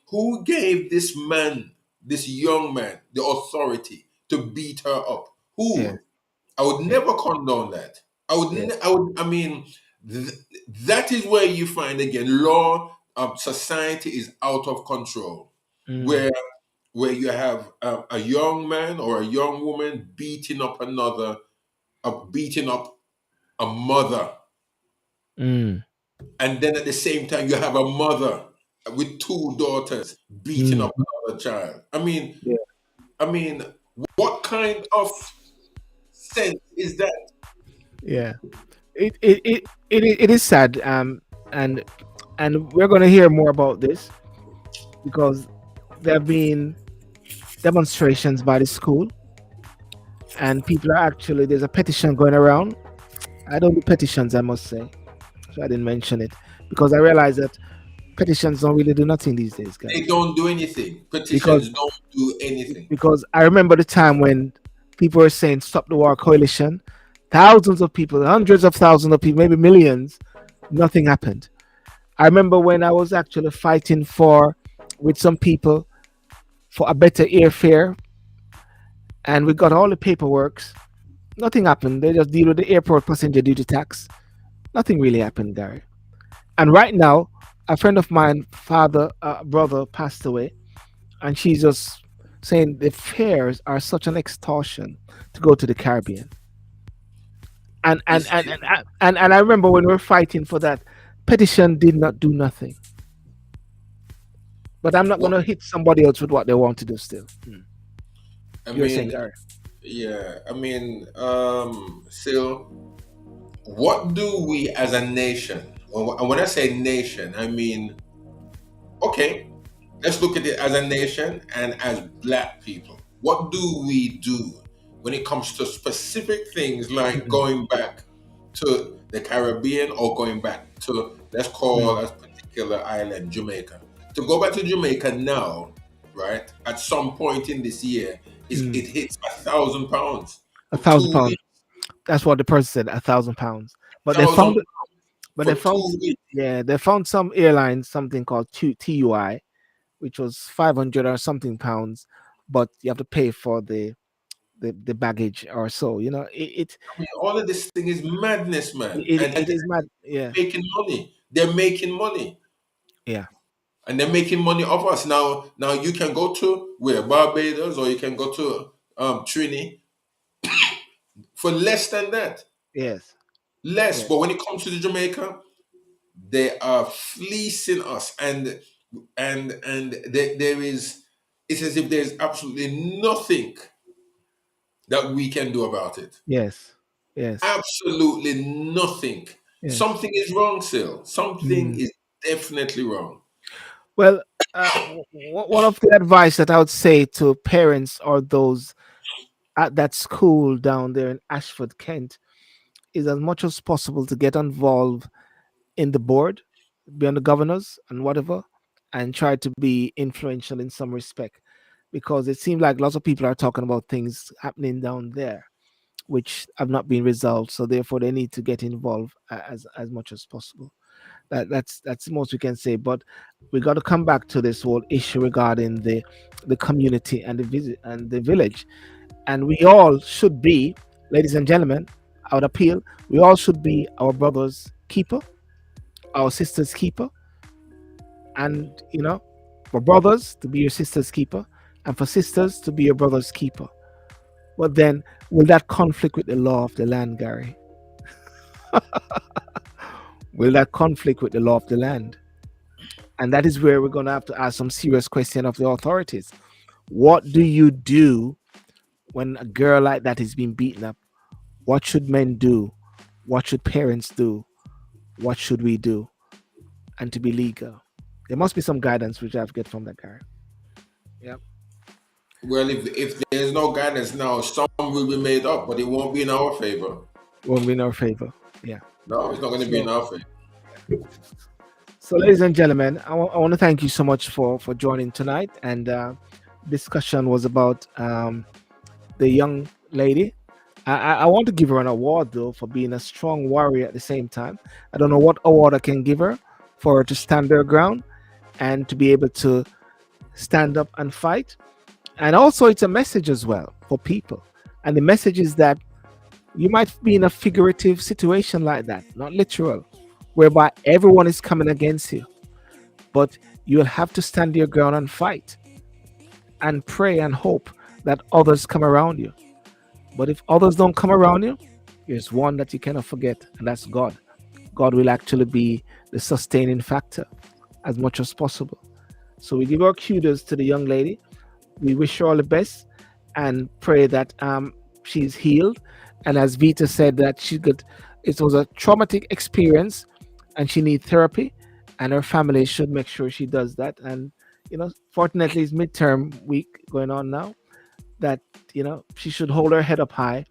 Who gave this man, this young man, the authority to beat her up? Yeah. Who? I would Yeah. never condone that. Yeah. I mean, th- that is where you find again law of society is out of control, Mm. where you have a young man or a young woman beating up a mother, Mm. and then at the same time you have a mother with two daughters beating Mm. up another child. Yeah. I mean, what kind of sense is that? Yeah. It is sad. And And we're going to hear more about this because there have been demonstrations by the school, and people are actually, there's a petition going around. I don't do petitions, I must say, so I didn't mention it because I realize that petitions don't really do nothing these days, They guys. don't do anything. Because Petitions don't do anything. I remember the time when people were saying "Stop the War" coalition, thousands of people, hundreds of thousands of people, maybe millions, nothing happened. I remember when I was actually fighting for with some people for a better airfare, and we got all the paperwork. Nothing happened. They just deal with the airport passenger duty tax. Nothing really happened, Gary. And right now, a friend of mine, father, brother, passed away, and she's just saying the fares are such an extortion to go to the Caribbean. And and It's and and and I remember when we were fighting for that, petition did not do nothing. But I'm not what gonna hit somebody else with what they want to do. Still, I you're saying, mean. Gary? Yeah, I mean, still, what do we as a nation? And when I say nation, I mean, okay, let's look at it as a nation and as black people. What do we do when it comes to specific things like Mm, going back to the Caribbean or going back to, let's call mm, a particular island, Jamaica? To go back to Jamaica now, right, at some point in this year, mm. it hits £1,000 A for thousand 2 weeks. pounds. That's what the person said. £1,000. But they Thousand found it. pounds But they for found. 2 weeks. Yeah, they found some airlines something called TUI, which was 500 or something pounds, but you have to pay for the baggage or so. I mean, all of this thing is madness, man. And It is mad. Yeah, they're making money. They're making money. yeah, And they're making money off us. Now you can go to where Barbados or you can go to Trini for less than that. yes, Less. yes, But when it comes to the Jamaica, they are fleecing us and there is, it's as if there's absolutely nothing that we can do about it. yes, yes, Absolutely nothing. yes. Something is wrong, Sil. Something Mm. is definitely wrong. Well, one of the advice that I would say to parents or those at that school down there in Ashford, Kent, is as much as possible to get involved in the board, be on the governors and whatever, and try to be influential in some respect. Because it seems like lots of people are talking about things happening down there which have not been resolved. So therefore, they need to get involved as much as possible. That's the most we can say. But we got to come back to this whole issue regarding the community and the visit and the village. And we all should be, ladies and gentlemen, I would appeal. We all should be our brother's keeper, our sister's keeper, and for brothers to be your sister's keeper, and for sisters to be your brother's keeper. But then, will that conflict with the law of the land, Gary? Will that conflict with the law of the land? And that is where we're going to have to ask some serious question of the authorities. What do you do when a girl like that is being beaten up? What should men do? What should parents do? What should we do? And to be legal, there must be some guidance which I've get from that guy. Yeah, Well, if there's no guidance now, some will be made up, but it won't be in our favor. won't be in our favor. Yeah. No, it's not going to be in So, our favor. so ladies and gentlemen, I want to thank you so much for joining tonight. And discussion was about the young lady. I want to give her an award though for being a strong warrior at the same time. I don't know what award I can give her for her to stand her ground and to be able to stand up and fight. And also, it's a message as well for people. And the message is that you might be in a figurative situation like that, not literal, whereby everyone is coming against you. But you'll have to stand your ground and fight and pray and hope that others come around you. But if others don't come around you, there's one that you cannot forget, and that's God. God will actually be the sustaining factor as much as possible. So we give our kudos to the young lady. We wish her all the best and pray that she's healed. And as Vita said, that it was a traumatic experience and she needs therapy. and her family should make sure she does that. And fortunately, it's midterm week going on now. That she should hold her head up high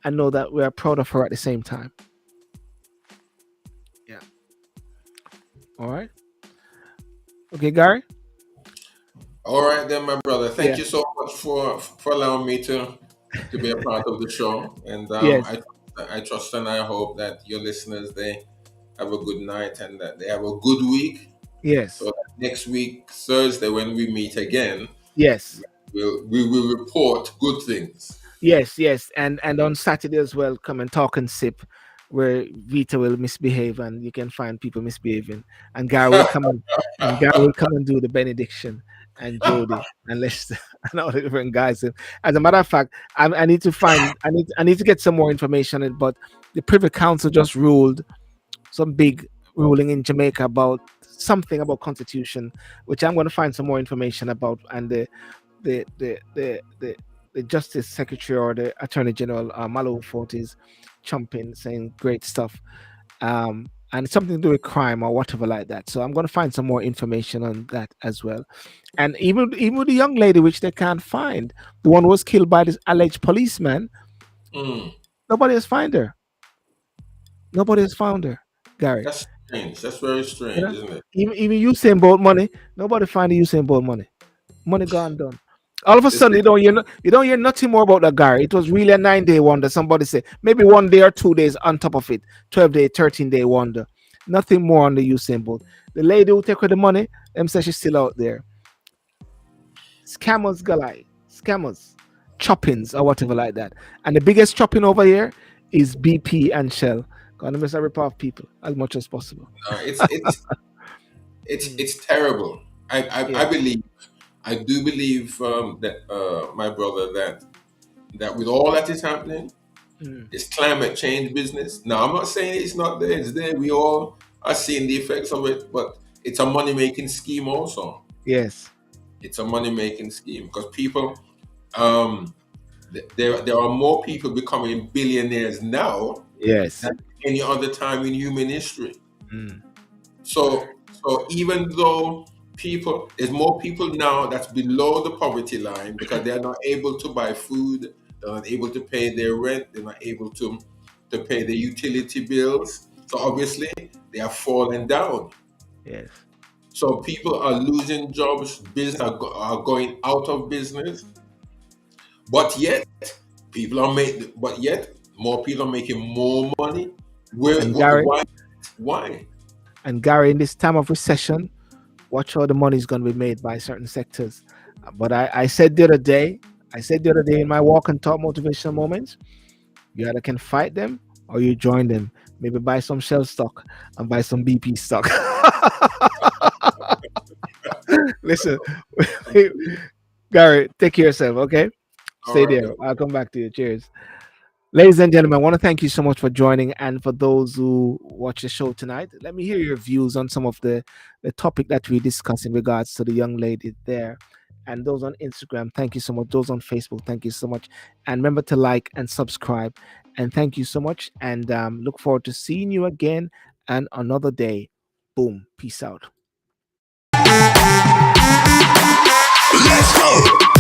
and know that we are proud of her at the same time. Yeah. All right. Okay, Gary. All right then, my brother. Thank Yeah. you so much for allowing me to be a part of the show. And Yes. I trust and I hope that your listeners, they have a good night and that they have a good week. So Yes. that next week, Thursday, when we meet again, Yes. we will report good things. Yes. Yes. And on Saturday as well, come and talk and sip, where Vita will misbehave and you can find people misbehaving. And Gary will come and Gary will come and do the benediction, and Jody and Lester and all the different guys. And as a matter of fact, I need to find I need to get some more information on it. But the Privy Council just ruled some big ruling in Jamaica about something about constitution, which I'm going to find some more information about. And the the the the, the Justice Secretary or the Attorney General Malo Fort is chumping, saying great stuff. And it's something to do with crime or whatever like that. So I'm going to find some more information on that as well. And even with the young lady, which they can't find, the one who was killed by this alleged policeman, Mm, nobody has found her. Nobody has found her, Gary. that's strange. That's very You strange, know, isn't it? even Usain Bolt money, nobody find the Usain Bolt money. Money gone done. All of a This sudden, is, you don't hear nothing more about that guy. It was really a 9 day wonder. Somebody said maybe 1 day or 2 days on top of it, 12 day, 13 day wonder. Nothing more on the Usain Bolt. The lady who take her the money, them say she's still out there. Scammers, galai, scammers, choppings or whatever like that. And the biggest chopping over here is BP and Shell. Gonna miss a rip off people as much as possible. Mm. it's terrible. I Yeah. believe I do believe that my brother that with all that is happening, Mm. this climate change business. Now I'm not saying it's not there. It's there. We all are seeing the effects of it, but it's a money making scheme also. Yes. It's a money making scheme because people um there are more people becoming billionaires now Yes. than any other time in human history. Mm. So even though there's more people now that's below the poverty line because they are not able to buy food, they're not able to pay their rent, they're not able to pay their utility bills. So obviously they are falling down. Yes. So people are losing jobs, business are going out of business, but yet but yet more people are making more money. And Gary, Why? Why? and Gary, in this time of recession, watch how the money is going to be made by certain sectors. But I said the other day, in my walk and talk motivational moments, you either can fight them or you join them. Maybe buy some Shell stock and buy some BP stock. Listen, Gary, take care of yourself, okay? All Stay right there. then. I'll come back to you. Cheers. Ladies and gentlemen, I want to thank you so much for joining. And for those who watch the show tonight, let me hear your views on some of the topic that we discussed in regards to the young lady there. And those on Instagram, thank you so much. Those on Facebook, thank you so much. And remember to like and subscribe. And thank you so much. And look forward to seeing you again and another day. Boom. Peace out. Let's go!